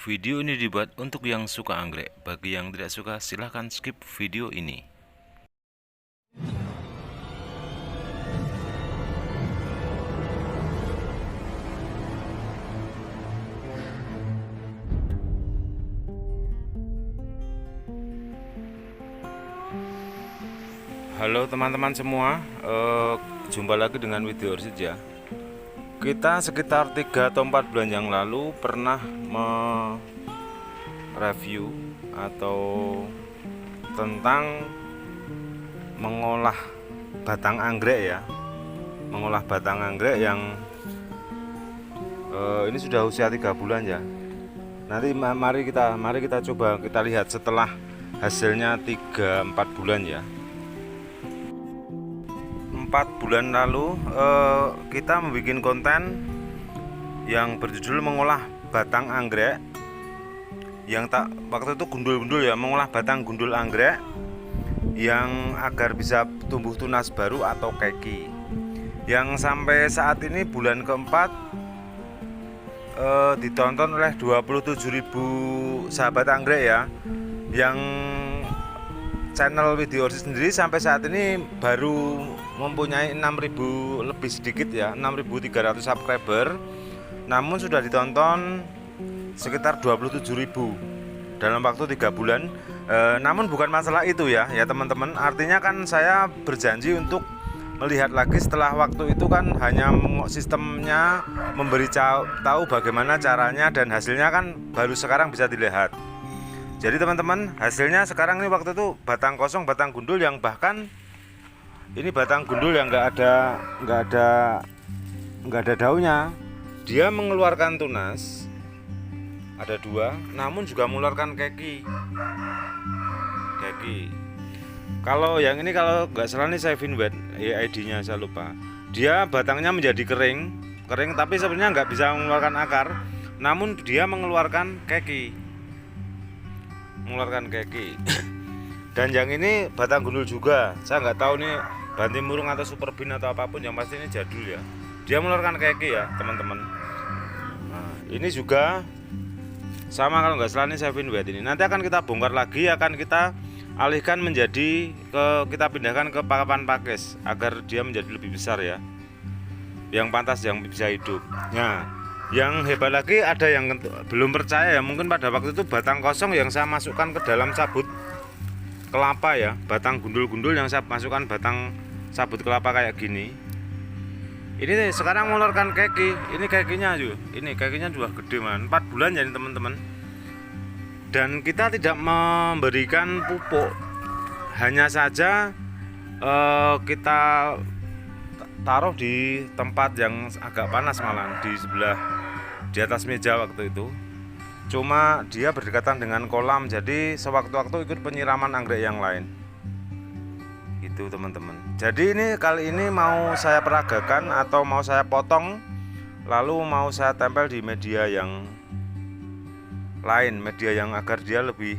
Video ini dibuat untuk yang suka anggrek. Bagi yang tidak suka, silahkan skip video ini. Halo teman-teman semua, jumpa lagi dengan Video Orchid ya. Kita sekitar 3 atau 4 bulan yang lalu pernah mereview atau tentang mengolah batang anggrek ya. Mengolah batang anggrek yang ini sudah usia 3 bulan ya. Nanti mari kita coba kita lihat setelah hasilnya 3-4 bulan ya. 4 bulan lalu kita membuat konten yang berjudul mengolah batang anggrek yang waktu itu gundul-gundul ya, mengolah batang gundul anggrek yang agar bisa tumbuh tunas baru atau keki. Yang sampai saat ini bulan keempat ditonton oleh 27.000 sahabat anggrek ya. Yang channel Video Orchid sendiri sampai saat ini baru mempunyai 6.000 lebih sedikit ya, 6.300 subscriber. Namun sudah ditonton sekitar 27.000 dalam waktu 3 bulan. Namun bukan masalah itu ya teman-teman. Artinya kan saya berjanji untuk melihat lagi setelah waktu itu, kan hanya sistemnya memberi tahu bagaimana caranya, dan hasilnya kan baru sekarang bisa dilihat. Jadi teman-teman, hasilnya sekarang ini waktu itu batang kosong, batang gundul yang bahkan ini batang gundul yang nggak ada daunnya. Dia mengeluarkan tunas, ada 2, namun juga mengeluarkan keki. Kalau yang ini kalau nggak salah nih saya Vinwet, ID-nya saya lupa. Dia batangnya menjadi kering, tapi sebenarnya nggak bisa mengeluarkan akar, namun dia mengeluarkan keki. Dan yang ini batang gundul juga, saya nggak tahu nih bantimurung atau super bean atau apapun, yang pasti ini jadul ya. Dia mengeluarkan keki ya teman-teman. Nah, ini juga sama, kalau nggak salah ini saya Vinwet ini. Nanti akan kita bongkar lagi, akan kita alihkan menjadi kita pindahkan ke papan pakis agar dia menjadi lebih besar ya, yang pantas, yang bisa hidup. Nah, yang hebat lagi ada yang belum percaya ya, mungkin pada waktu itu batang kosong yang saya masukkan ke dalam sabut kelapa ya, batang gundul-gundul yang saya masukkan batang sabut kelapa kayak gini. Ini sekarang mengeluarkan keki. Ini kekinya juga, ini kekinya juga gede man, 4 bulan jadi teman-teman. Dan kita tidak memberikan pupuk, hanya saja kita taruh di tempat yang agak panas, malah di atas meja waktu itu. Cuma dia berdekatan dengan kolam, jadi sewaktu-waktu ikut penyiraman anggrek yang lain. Itu teman-teman. Jadi ini kali ini mau saya peragakan atau mau saya potong, lalu mau saya tempel di media yang lain, media yang agar dia lebih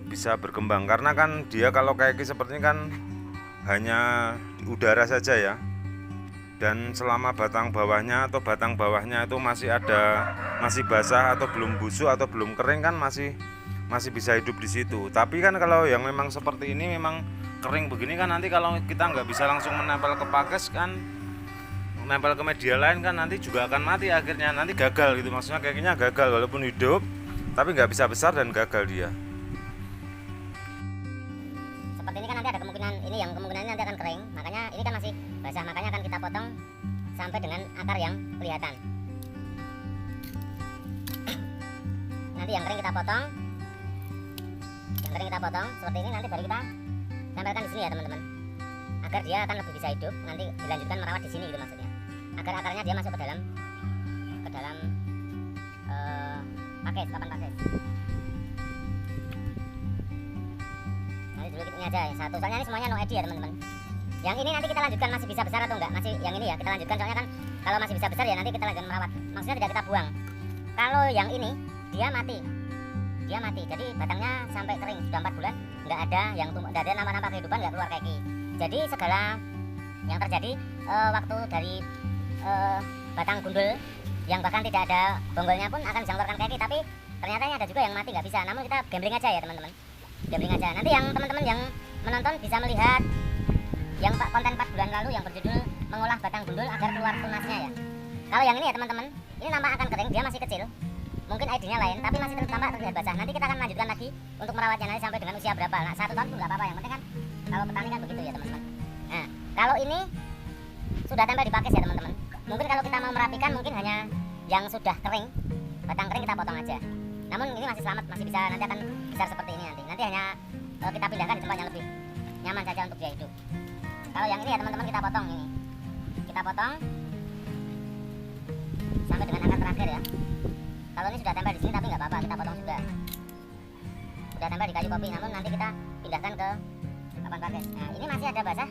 bisa berkembang. Karena kan dia kalau kayak seperti ini kan hanya di udara saja ya, dan selama batang bawahnya itu masih basah atau belum busuk atau belum kering, kan masih bisa hidup di situ. Tapi kan kalau yang memang seperti ini, memang kering begini kan, nanti kalau kita nggak bisa langsung menempel ke pakis kan, menempel ke media lain kan, nanti juga akan mati akhirnya, nanti gagal gitu. Maksudnya kakinya gagal, walaupun hidup tapi nggak bisa besar dan gagal dia. Seperti ini kan nanti ada kemungkinan ini, yang kemungkinan ini nanti akan kering, makanya ini kan masih basah, makanya akan kita potong sampai dengan akar yang kelihatan. Nanti yang kering kita potong, seperti ini. Nanti baru kita tempelkan di sini ya teman-teman, agar dia akan lebih bisa hidup, nanti dilanjutkan merawat di sini gitu maksudnya, agar akarnya dia masuk ke dalam papan pakis. Nanti dulu ini aja satu, soalnya ini semuanya no ID ya teman-teman. Yang ini nanti kita lanjutkan masih bisa besar atau enggak, masih yang ini ya kita lanjutkan, soalnya kan kalau masih bisa besar ya nanti kita lanjutkan merawat, maksudnya tidak kita buang. Kalau yang ini dia mati, jadi batangnya sampai kering sudah 4 bulan nggak ada yang tumbuh, nggak ada nama-nama kehidupan, nggak keluar keki. Jadi segala yang terjadi waktu dari batang gundul yang bahkan tidak ada bonggolnya pun akan bisa mengeluarkan keki, tapi ternyata ada juga yang mati nggak bisa. Namun kita gambling aja ya teman-teman, gambling aja. Nanti yang teman-teman yang menonton bisa melihat yang konten 4 bulan lalu yang berjudul mengolah batang gundul agar keluar tunasnya ya. Kalau yang ini ya teman-teman, ini nampak akan kering, dia masih kecil, mungkin ID-nya lain, tapi masih tampak terlihat basah. Nanti kita akan lanjutkan lagi untuk merawatnya nanti sampai dengan usia berapa. Nah, 1 tahun pun nggak apa-apa, yang penting kan kalau petani kan begitu ya teman-teman. Nah, kalau ini sudah tempel di pakis ya teman-teman. Mungkin kalau kita mau merapikan mungkin hanya yang sudah kering, batang kering kita potong aja. Namun ini masih selamat, masih bisa, nanti akan besar seperti ini nanti. Nanti hanya kita pindahkan di tempat yang lebih nyaman saja untuk dia hidup. Kalau yang ini ya teman-teman kita potong ini. Kita potong sampai dengan akar terakhir ya. Kalau ini sudah tempel di sini tapi nggak apa-apa, kita potong juga. Sudah tempel di kayu kopi, namun nanti kita pindahkan ke papan pakis. Nah, ini masih ada basah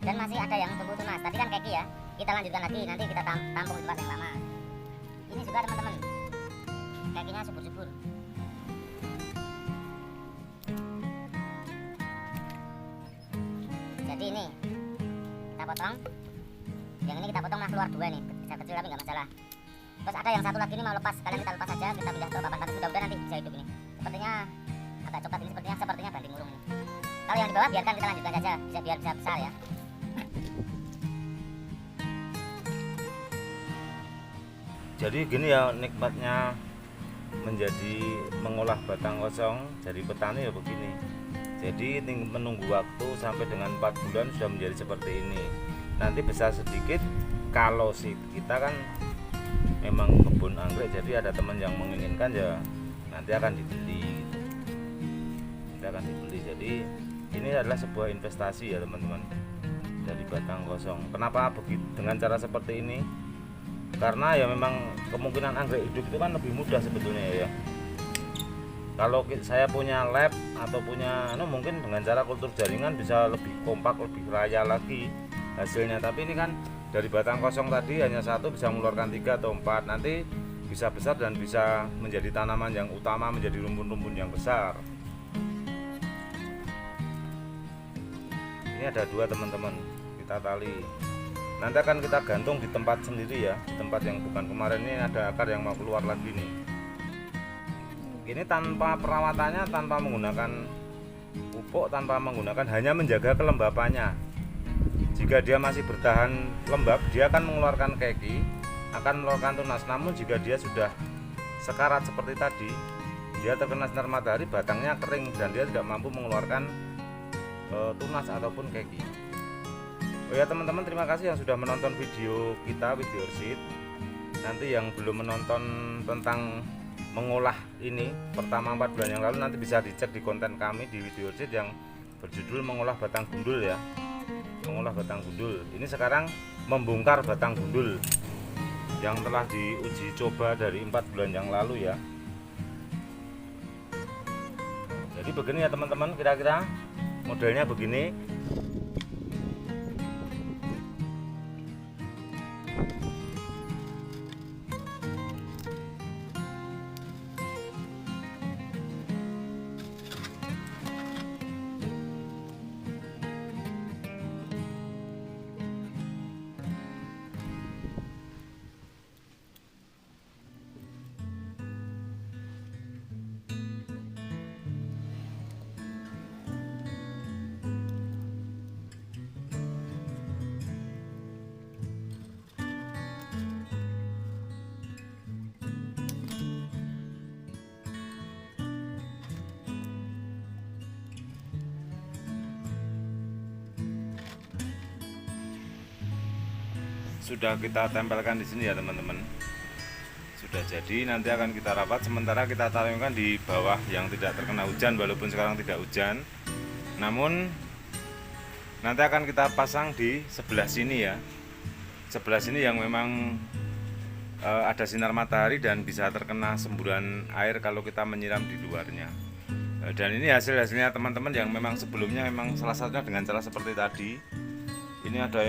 dan masih ada yang tumbuh tunas. Tadi kan keki ya. Kita lanjutkan lagi, nanti kita tampung di tempat yang lama. Ini juga teman-teman, kekinya subur-subur. Jadi ini kita potong. Yang ini kita potong nah keluar 2 nih, kecil-kecil tapi nggak masalah. Terus ada yang satu lagi ini mau lepas, kalian kita lepas saja, kita pindah ke papan pakis, mudah-mudahan nanti bisa hidup ini. Sepertinya agak coklat ini, sepertinya banting urung ini. Kalau yang di bawah biarkan kita lanjutkan saja, biar bisa besar ya. Jadi gini ya nikmatnya menjadi mengolah batang kosong dari petani ya begini. Jadi menunggu waktu sampai dengan 4 bulan sudah menjadi seperti ini. Nanti besar sedikit kalau kita kan memang kebun anggrek, jadi ada teman yang menginginkan ya nanti akan dibeli gitu. Nanti akan dibeli. Jadi ini adalah sebuah investasi ya teman-teman, dari batang kosong. Kenapa begitu dengan cara seperti ini? Karena ya memang kemungkinan anggrek hidup itu kan lebih mudah sebetulnya ya. Kalau saya punya lab atau punya mungkin dengan cara kultur jaringan bisa lebih kompak, lebih raya lagi hasilnya. Tapi ini kan dari batang kosong tadi hanya 1 bisa mengeluarkan 3 atau 4, nanti bisa besar dan bisa menjadi tanaman yang utama, menjadi rumpun-rumpun yang besar. Ini ada 2 teman-teman, kita tali. Nanti akan kita gantung di tempat sendiri ya, di tempat yang bukan kemarin. Ini ada akar yang mau keluar lagi nih. Ini tanpa perawatannya, tanpa menggunakan pupuk, tanpa menggunakan, hanya menjaga kelembapannya. Jika dia masih bertahan lembab, dia akan mengeluarkan keki, akan mengeluarkan tunas. Namun jika dia sudah sekarat seperti tadi, dia terkena sinar matahari, batangnya kering dan dia tidak mampu mengeluarkan tunas ataupun keki. Oh ya teman-teman, terima kasih yang sudah menonton video kita, video Orchid. Nanti yang belum menonton tentang mengolah ini pertama 4 bulan yang lalu, nanti bisa dicek di konten kami di video Orchid yang berjudul mengolah batang gundul ya. Mengolah batang gundul. Ini sekarang membongkar batang gundul yang telah diuji coba dari 4 bulan yang lalu ya. Jadi begini ya teman-teman, kira-kira modelnya begini. Sudah kita tempelkan di sini ya teman-teman. Sudah jadi, nanti akan kita rapat. Sementara kita taruhkan di bawah yang tidak terkena hujan, walaupun sekarang tidak hujan. Namun nanti akan kita pasang di sebelah sini ya. Sebelah sini yang memang ada sinar matahari dan bisa terkena semburan air kalau kita menyiram di luarnya. Dan ini hasil-hasilnya teman-teman yang memang sebelumnya memang salah satunya dengan cara seperti tadi. Ini ada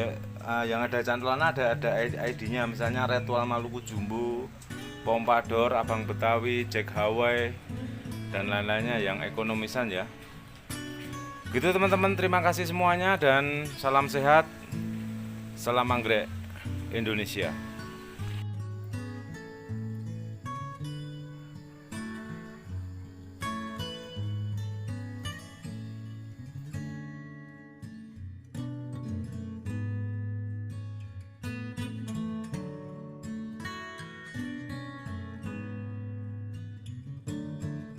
yang ada cantolan, ada ID-nya, misalnya Ritual Maluku Jumbo, Pompador, Abang Betawi, Jack Hawaii, dan lain-lainnya yang ekonomisan ya. Gitu teman-teman, terima kasih semuanya dan salam sehat, salam anggrek Indonesia.